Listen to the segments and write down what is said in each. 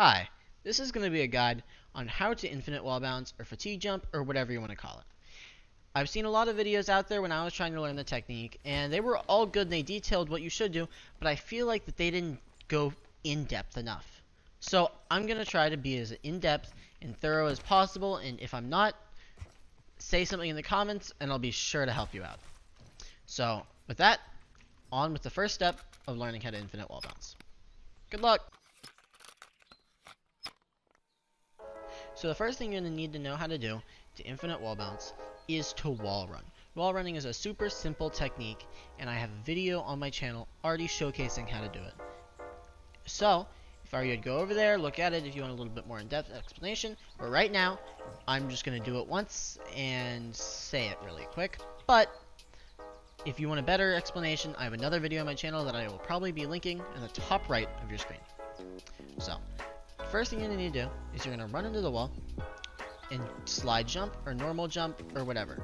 Hi, this is going to be a guide on how to infinite wall bounce or fatigue jump or whatever you want to call it. I've seen a lot of videos out there when I was trying to learn the technique, and they were all good and they detailed what you should do, but I feel like that they didn't go in-depth enough. So I'm going to try to be as in-depth and thorough as possible, and if I'm not, say something in the comments and I'll be sure to help you out. So with that, on with the first step of learning how to infinite wall bounce. Good luck! So the first thing you're going to need to know how to do to infinite wall bounce is to wall run. Wall running is a super simple technique, and I have a video on my channel already showcasing how to do it. So, if I were you to go over there, look at it if you want a little bit more in-depth explanation, but right now, I'm just going to do it once and say it really quick. But, if you want a better explanation, I have another video on my channel that I will probably be linking in the top right of your screen. So, first thing you're going to need to do is you're going to run into the wall and slide jump or normal jump or whatever.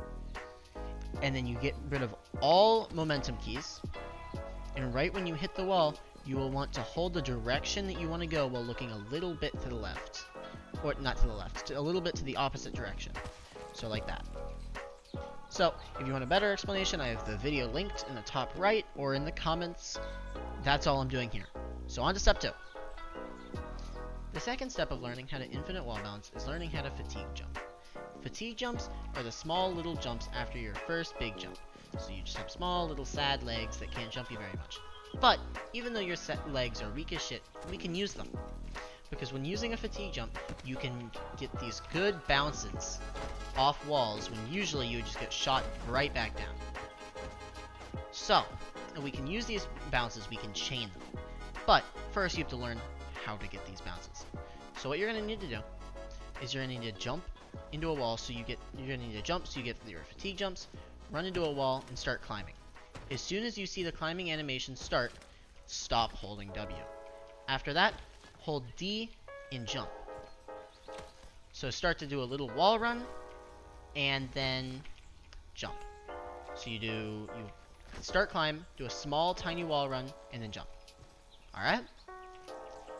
And then you get rid of all momentum keys. And right when you hit the wall, you will want to hold the direction that you want to go while looking a little bit to the left. Or not to the left, a little bit to the opposite direction. So like that. So, if you want a better explanation, I have the video linked in the top right or in the comments. That's all I'm doing here. So on to step 2. The second step of learning how to infinite wall bounce is learning how to fatigue jump. Fatigue jumps are the small little jumps after your first big jump. So you just have small little sad legs that can't jump you very much. But even though your set legs are weak as shit, we can use them. Because when using a fatigue jump, you can get these good bounces off walls when usually you just get shot right back down. So, we can use these bounces, we can chain them. But first you have to learn how to get these bounces. So what you're going to need to do is you're going to need to jump into a wall so you're going to need to jump so you get your fatigue jumps, run into a wall, and start climbing. As soon as you see the climbing animation start, stop holding W. After that, hold D and jump. So start to do a little wall run, and then jump. So you start climb, do a small tiny wall run, and then jump. Alright?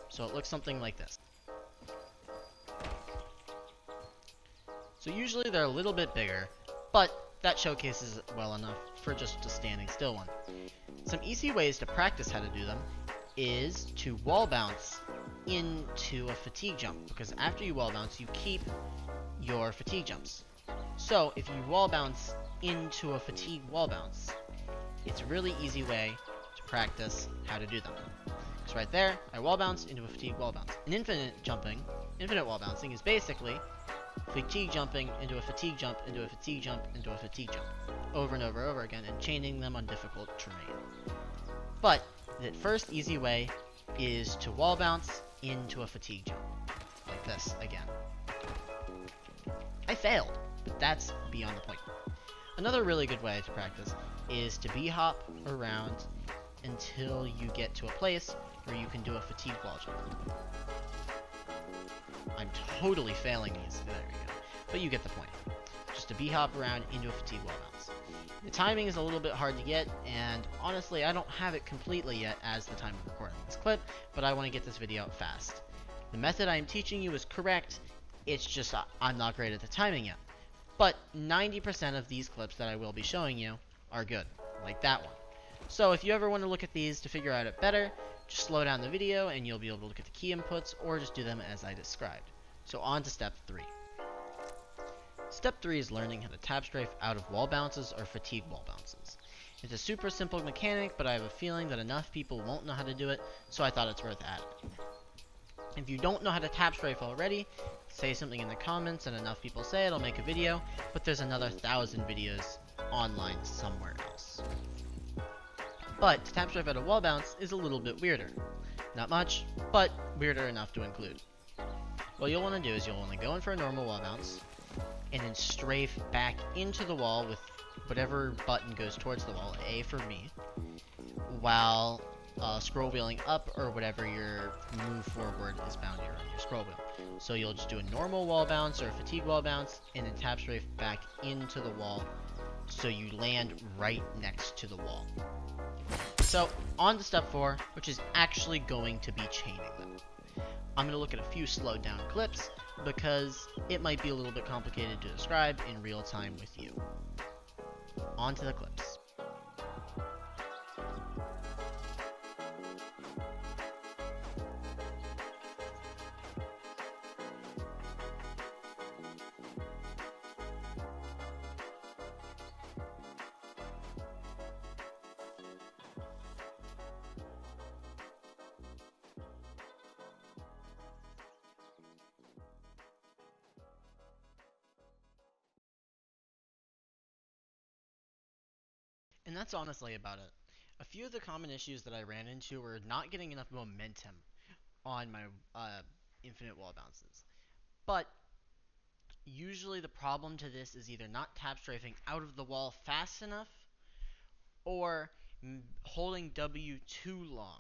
So it looks something like this. So usually they're a little bit bigger, but that showcases it well enough for just a standing still one. Some easy ways to practice how to do them is to wall bounce into a fatigue jump, because after you wall bounce, you keep your fatigue jumps. So if you wall bounce into a fatigue wall bounce, it's a really easy way to practice how to do them. So right there, I wall bounce into a fatigue wall bounce. And infinite wall bouncing is basically fatigue jumping into a fatigue jump into a fatigue jump into a fatigue jump over and over and over again, and chaining them on difficult terrain. But the first easy way is to wall bounce into a fatigue jump, like this again. I failed, but that's beyond the point. Another really good way to practice is to b-hop around until you get to a place where you can do a fatigue wall jump. I'm totally failing these. There we go. But you get the point. Just to b-hop around into a fatigue wall bounce. The timing is a little bit hard to get, and honestly, I don't have it completely yet as the time of recording this clip, but I want to get this video out fast. The method I am teaching you is correct, it's just I'm not great at the timing yet. But 90% of these clips that I will be showing you are good, like that one. So if you ever want to look at these to figure out it better, just slow down the video and you'll be able to look at the key inputs, or just do them as I described. So on to step 3. Step 3 is learning how to tap strafe out of wall bounces or fatigue wall bounces. It's a super simple mechanic, but I have a feeling that enough people won't know how to do it, so I thought it's worth adding. If you don't know how to tap strafe already, say something in the comments and enough people say it, I'll make a video, but there's another 1,000 videos online somewhere else. But to tap strafe out of wall bounce is a little bit weirder. Not much, but weirder enough to include. What you'll want to do is you'll want to go in for a normal wall bounce, and then strafe back into the wall with whatever button goes towards the wall, A for me, while scroll wheeling up or whatever your move forward is bound here on your scroll wheel. So you'll just do a normal wall bounce or a fatigue wall bounce, and then tap strafe back into the wall so you land right next to the wall. So on to step 4, which is actually going to be chaining them. I'm going to look at a few slowed down clips because it might be a little bit complicated to describe in real time with you. On to the clips. And that's honestly about it. A few of the common issues that I ran into were not getting enough momentum on my infinite wall bounces. But usually the problem to this is either not tap strafing out of the wall fast enough or holding W too long,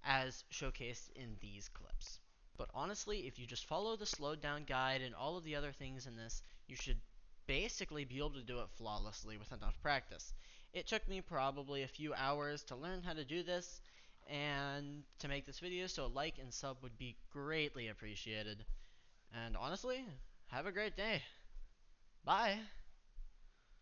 as showcased in these clips. But honestly, if you just follow the slowed down guide and all of the other things in this, you should basically be able to do it flawlessly with enough practice. It took me probably a few hours to learn how to do this and to make this video, so a like and sub would be greatly appreciated. And honestly, have a great day. Bye!